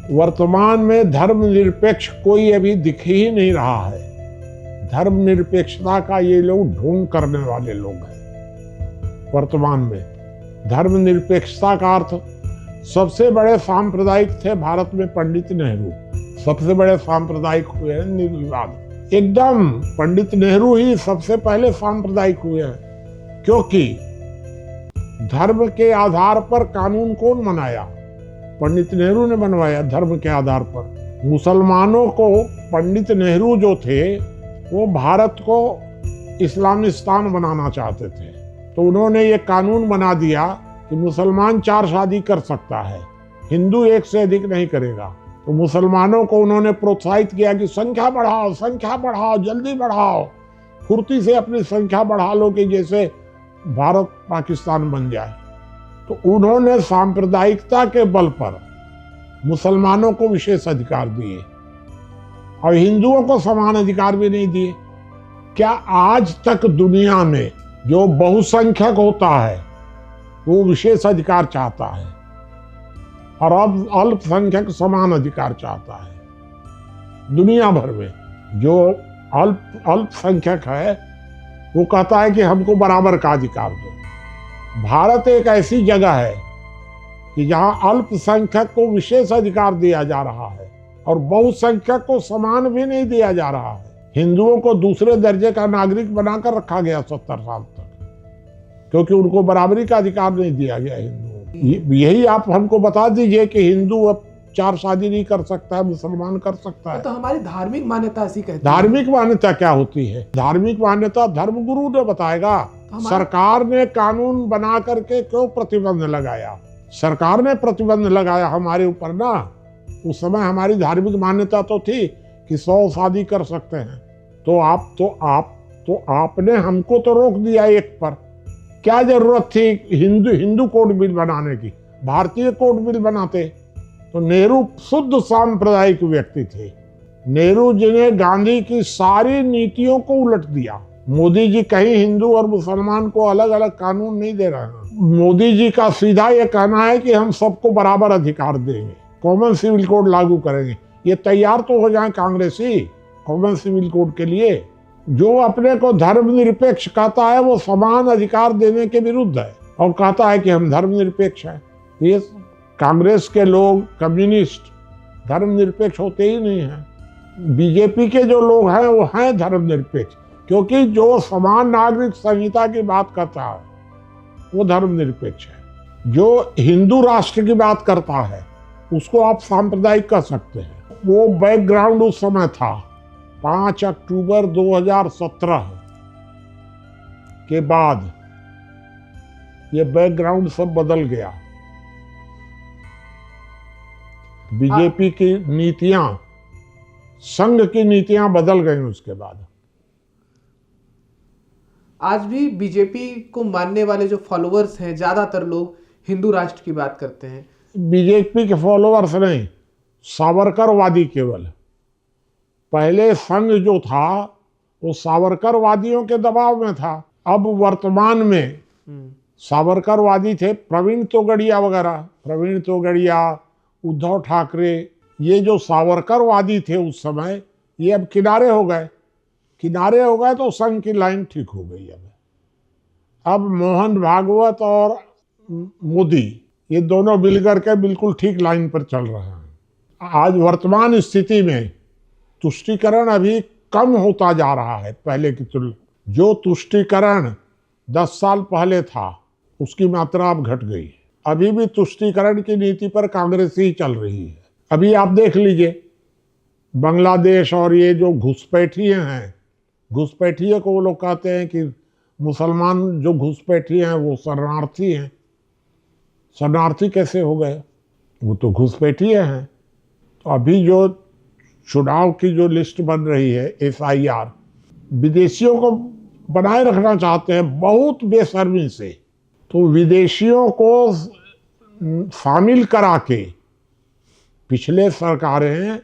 वर्तमान में धर्मनिरपेक्ष कोई अभी दिख ही नहीं रहा है। धर्मनिरपेक्षता का ये लोग ढोंग करने वाले लोग हैं। वर्तमान में धर्मनिरपेक्षता का अर्थ, सबसे बड़े सांप्रदायिक थे भारत में पंडित नेहरू, सबसे बड़े सांप्रदायिक हुए हैं निर्विवाद। एकदम पंडित नेहरू ही सबसे पहले सांप्रदायिक हुए हैं, क्योंकि धर्म के आधार पर कानून कौन बनाया? पंडित नेहरू ने बनवाया धर्म के आधार पर। मुसलमानों को पंडित नेहरू जो थे वो भारत को इस्लामिस्तान बनाना चाहते थे, तो उन्होंने ये कानून बना दिया कि मुसलमान 4 शादी कर सकता है, हिंदू 1 से अधिक नहीं करेगा। तो मुसलमानों को उन्होंने प्रोत्साहित किया कि संख्या बढ़ाओ, जल्दी बढ़ाओ, फुर्ती से अपनी संख्या बढ़ा लो कि जैसे भारत पाकिस्तान बन जाए। तो उन्होंने सांप्रदायिकता के बल पर मुसलमानों को विशेष अधिकार दिए और हिंदुओं को समान अधिकार भी नहीं दिए। क्या आज तक दुनिया में जो बहुसंख्यक होता है वो विशेष अधिकार चाहता है और अब अल्पसंख्यक समान अधिकार चाहता है? दुनिया भर में जो अल्पसंख्यक है वो कहता है कि हमको बराबर का अधिकार दो। भारत एक ऐसी जगह है कि जहां अल्पसंख्यक को विशेष अधिकार दिया जा रहा है और बहुसंख्यक को समान भी नहीं दिया जा रहा है। हिंदुओं को दूसरे दर्जे का नागरिक बनाकर रखा गया 70 साल तक, क्योंकि उनको बराबरी का अधिकार नहीं दिया गया हिंदुओं को। यही आप हमको बता दीजिए कि हिंदू अब 4 शादी नहीं कर सकता है, मुसलमान कर सकता है। तो हमारी धार्मिक मान्यता ऐसी कहती है। धार्मिक मान्यता क्या होती है? धार्मिक मान्यता धर्मगुरु ने बताएगा। सरकार ने कानून बना करके क्यों प्रतिबंध लगाया? सरकार ने प्रतिबंध लगाया हमारे ऊपर ना। उस समय हमारी धार्मिक मान्यता तो थी कि 100 शादी कर सकते हैं, तो आपने हमको तो रोक दिया एक पर। क्या जरूरत थी हिंदू कोड बिल बनाने की? भारतीय कोड बिल बनाते। तो नेहरू शुद्ध सांप्रदायिक व्यक्ति थे। नेहरू जी ने गांधी की सारी नीतियों को उलट दिया। मोदी जी कहीं हिंदू और मुसलमान को अलग अलग कानून नहीं दे रहे हैं। मोदी जी का सीधा ये कहना है कि हम सबको बराबर अधिकार देंगे, कॉमन सिविल कोड लागू करेंगे। ये तैयार तो हो जाए कांग्रेसी कॉमन सिविल कोड के लिए। जो अपने को धर्मनिरपेक्ष कहता है वो समान अधिकार देने के विरुद्ध है और कहता है कि हम धर्मनिरपेक्ष हैं। ये कांग्रेस के लोग, कम्युनिस्ट धर्मनिरपेक्ष होते ही नहीं हैं। बीजेपी के जो लोग हैं वो हैं धर्मनिरपेक्ष, क्योंकि जो समान नागरिक संहिता की बात करता है वो धर्मनिरपेक्ष है। जो हिंदू राष्ट्र की बात करता है उसको आप सांप्रदायिक कह सकते हैं। वो बैकग्राउंड उस समय था। 5 अक्टूबर 2017 के बाद ये बैकग्राउंड सब बदल गया। बीजेपी की नीतियां, संघ की नीतियां बदल गई उसके बाद। आज भी बीजेपी को मानने वाले जो फॉलोअर्स हैं, ज्यादातर लोग हिंदू राष्ट्र की बात करते हैं। बीजेपी के फॉलोअर्स नहीं, सावरकरवादी केवल। पहले संघ जो था वो सावरकरवादियों के दबाव में था। अब वर्तमान में सावरकरवादी थे प्रवीण तोगड़िया वगैरह, प्रवीण तोगड़िया, उद्धव ठाकरे, ये जो सावरकरवादी थे उस समय, ये अब किनारे हो गए। किनारे हो गए तो संघ की लाइन ठीक हो गई। अब मोहन भागवत और मोदी ये दोनों मिलकर के बिल्कुल ठीक लाइन पर चल रहे हैं। आज वर्तमान स्थिति में तुष्टीकरण अभी कम होता जा रहा है पहले की तुलना। जो तुष्टीकरण 10 साल पहले था उसकी मात्रा अब घट गई। अभी भी तुष्टीकरण की नीति पर कांग्रेस ही चल रही है। अभी आप देख लीजिए बांग्लादेश और ये जो घुसपैठिए हैं, घुसपैठिए को वो लोग कहते हैं कि मुसलमान जो घुसपैठिए हैं वो शरणार्थी हैं। शरणार्थी कैसे हो गए? वो तो घुसपैठिए हैं। तो अभी जो चुनाव की जो लिस्ट बन रही है FIR, विदेशियों को बनाए रखना चाहते हैं बहुत बेशर्मी से। तो विदेशियों को शामिल करा के पिछले सरकारें,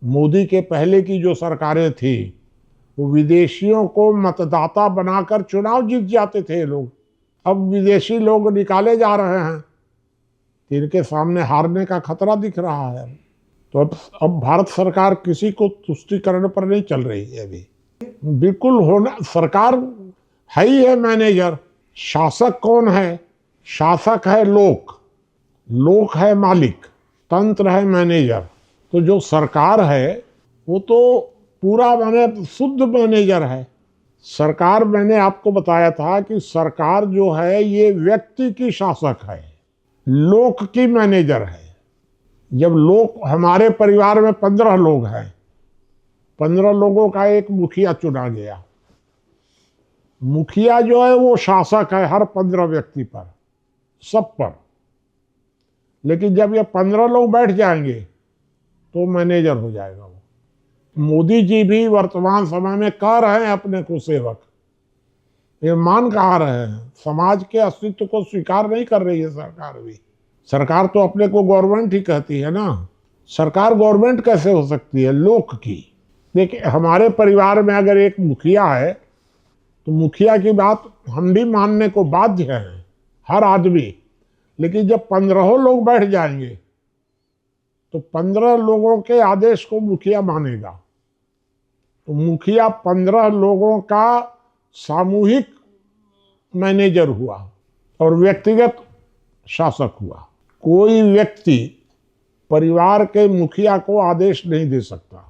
मोदी के पहले की जो सरकारें थी, वो विदेशियों को मतदाता बनाकर चुनाव जीत जाते थे लोग। अब विदेशी लोग निकाले जा रहे हैं, इनके सामने हारने का खतरा दिख रहा है। तो अब भारत सरकार किसी को तुष्टीकरण पर नहीं चल रही है अभी। बिल्कुल होना, सरकार है ही है मैनेजर। शासक कौन है? शासक है लोक, लोक है मालिक, तंत्र है मैनेजर। तो जो सरकार है वो तो पूरा माने शुद्ध मैनेजर है। सरकार, मैंने आपको बताया था कि सरकार जो है ये व्यक्ति की शासक है, लोक की मैनेजर है। जब लोग, हमारे परिवार में 15 लोग हैं, 15 लोगों का एक मुखिया चुना गया। मुखिया जो है वो शासक है हर 15 व्यक्ति पर, सब पर। लेकिन जब ये 15 लोग बैठ जाएंगे तो मैनेजर हो जाएगा वो। मोदी जी भी वर्तमान समय में कह रहे हैं अपने को सेवक, ये मान कहा रहे हैं। समाज के अस्तित्व को स्वीकार नहीं कर रही है सरकार भी। सरकार तो अपने को गवर्नमेंट ही कहती है ना। सरकार गवर्नमेंट कैसे हो सकती है? लोक की। देखिए, हमारे परिवार में अगर एक मुखिया है तो मुखिया की बात हम भी मानने को बाध्य हैं, हर आदमी। लेकिन जब 15 लोग बैठ जाएंगे तो 15 लोगों के आदेश को मुखिया मानेगा। तो मुखिया 15 लोगों का सामूहिक मैनेजर हुआ और व्यक्तिगत शासक हुआ। कोई व्यक्ति परिवार के मुखिया को आदेश नहीं दे सकता,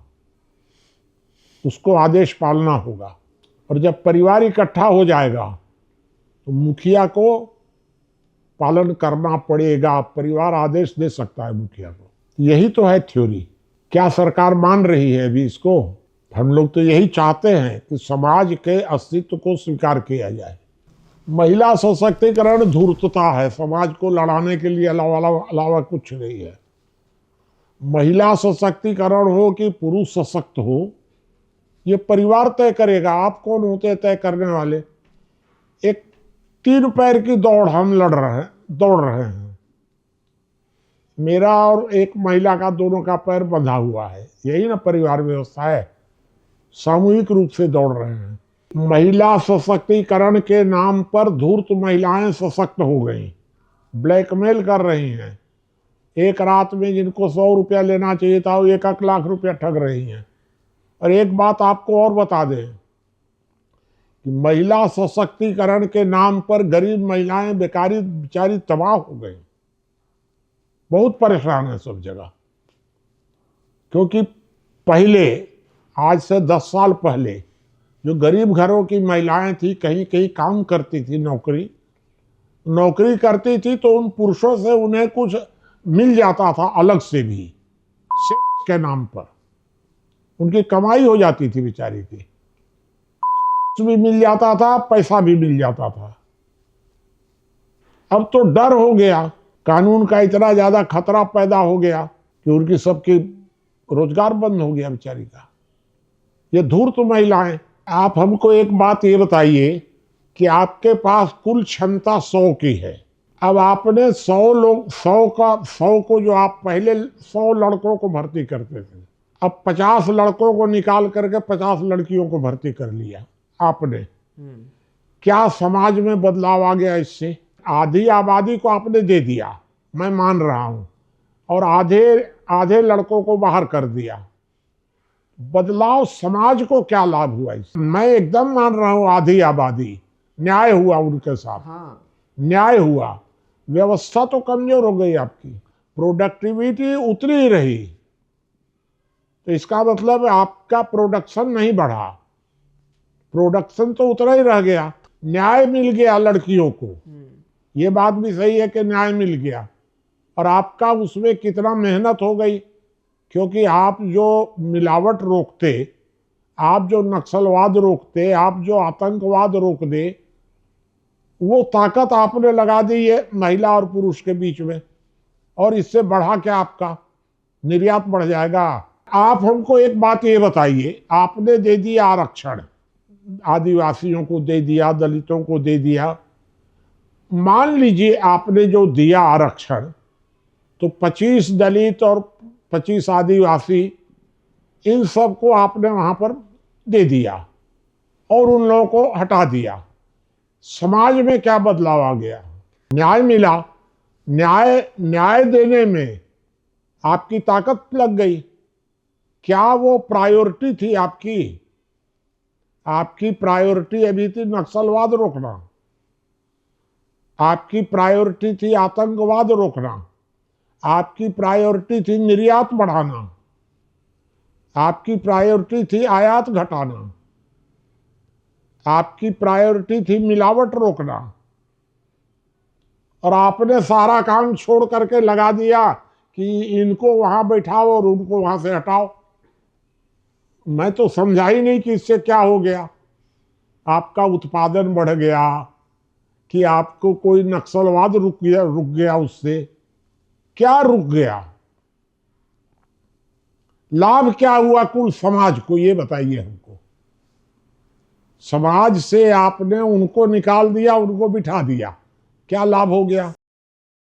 उसको आदेश पालना होगा। और जब परिवार इकट्ठा हो जाएगा तो मुखिया को पालन करना पड़ेगा। परिवार आदेश दे सकता है मुखिया को। यही तो है थ्योरी। क्या सरकार मान रही है अभी इसको? हम लोग तो यही चाहते हैं कि समाज के अस्तित्व को स्वीकार किया जाए। महिला सशक्तिकरण धूर्तता है, समाज को लड़ाने के लिए अलावा कुछ नहीं है। महिला सशक्तिकरण हो कि पुरुष सशक्त हो, ये परिवार तय करेगा। आप कौन होते तय करने वाले? एक 3 पैर की दौड़ हम दौड़ रहे हैं। मेरा और एक महिला का, दोनों का पैर बंधा हुआ है। यही ना परिवार व्यवस्था है। सामूहिक रूप से दौड़ रहे हैं। महिला सशक्तिकरण के नाम पर धूर्त महिलाएं सशक्त हो गई, ब्लैकमेल कर रही हैं। एक रात में जिनको 100 रुपया लेना चाहिए था वो 1 लाख रुपया ठग रही हैं। और एक बात आपको और बता दें कि महिला सशक्तिकरण के नाम पर गरीब महिलाएं बेचारी तबाह हो गई, बहुत परेशान है सब जगह। क्योंकि पहले, आज से 10 साल पहले, जो गरीब घरों की महिलाएं थी, कहीं कहीं काम करती थी, नौकरी करती थी, तो उन पुरुषों से उन्हें कुछ मिल जाता था अलग से भी, सेक्स के नाम पर उनकी कमाई हो जाती थी बेचारी की। भी मिल जाता था, पैसा भी मिल जाता था। अब तो डर हो गया, कानून का इतना ज्यादा खतरा पैदा हो गया कि उनकी सबकी रोजगार बंद हो गया बेचारी का। ये धूर्त महिलाएं। आप हमको एक बात ये बताइए कि आपके पास कुल क्षमता 100 की है। अब आपने 100 को जो आप पहले 100 लड़कों को भर्ती करते थे, अब 50 लड़कों को निकाल करके 50 लड़कियों को भर्ती कर लिया आपने। क्या समाज में बदलाव आ गया इससे? आधी आबादी को आपने दे दिया, मैं मान रहा हूं, और आधे लड़कों को बाहर कर दिया। बदलाव समाज को क्या लाभ हुआ इससे? मैं एकदम मान रहा हूं आधी आबादी, न्याय हुआ उनके साथ। हाँ। न्याय हुआ। व्यवस्था तो कमजोर हो गई आपकी, प्रोडक्टिविटी उतरी ही रही, तो इसका मतलब आपका प्रोडक्शन नहीं बढ़ा, प्रोडक्शन तो उतना ही रह गया। न्याय मिल गया लड़कियों को, ये बात भी सही है कि न्याय मिल गया। और आपका उसमें कितना मेहनत हो गई, क्योंकि आप जो मिलावट रोकते, आप जो नक्सलवाद रोकते, आप जो आतंकवाद रोक दे, वो ताकत आपने लगा दी है महिला और पुरुष के बीच में। और इससे बढ़ा क्या आपका निर्यात बढ़ जाएगा। आप हमको एक बात ये बताइए, आपने दे दिया आरक्षण, आदिवासियों को दे दिया, दलितों को दे दिया। मान लीजिए आपने जो दिया आरक्षण, तो 25 दलित और 25 आदिवासी, इन सबको आपने वहां पर दे दिया और उन लोगों को हटा दिया। समाज में क्या बदलाव आ गया? न्याय मिला। न्याय देने में आपकी ताकत लग गई। क्या वो प्रायोरिटी थी आपकी? आपकी प्रायोरिटी अभी थी नक्सलवाद रोकना, आपकी प्रायोरिटी थी आतंकवाद रोकना, आपकी प्रायोरिटी थी निर्यात बढ़ाना, आपकी प्रायोरिटी थी आयात घटाना, आपकी प्रायोरिटी थी मिलावट रोकना, और आपने सारा काम छोड़ करके लगा दिया कि इनको वहां बैठाओ और उनको वहां से हटाओ। मैं तो समझा ही नहीं कि इससे क्या हो गया। आपका उत्पादन बढ़ गया कि आपको कोई नक्सलवाद रुक गया उससे? क्या रुक गया? लाभ क्या हुआ कुल समाज को, ये बताइए हमको। समाज से आपने उनको निकाल दिया, उनको बिठा दिया, क्या लाभ हो गया?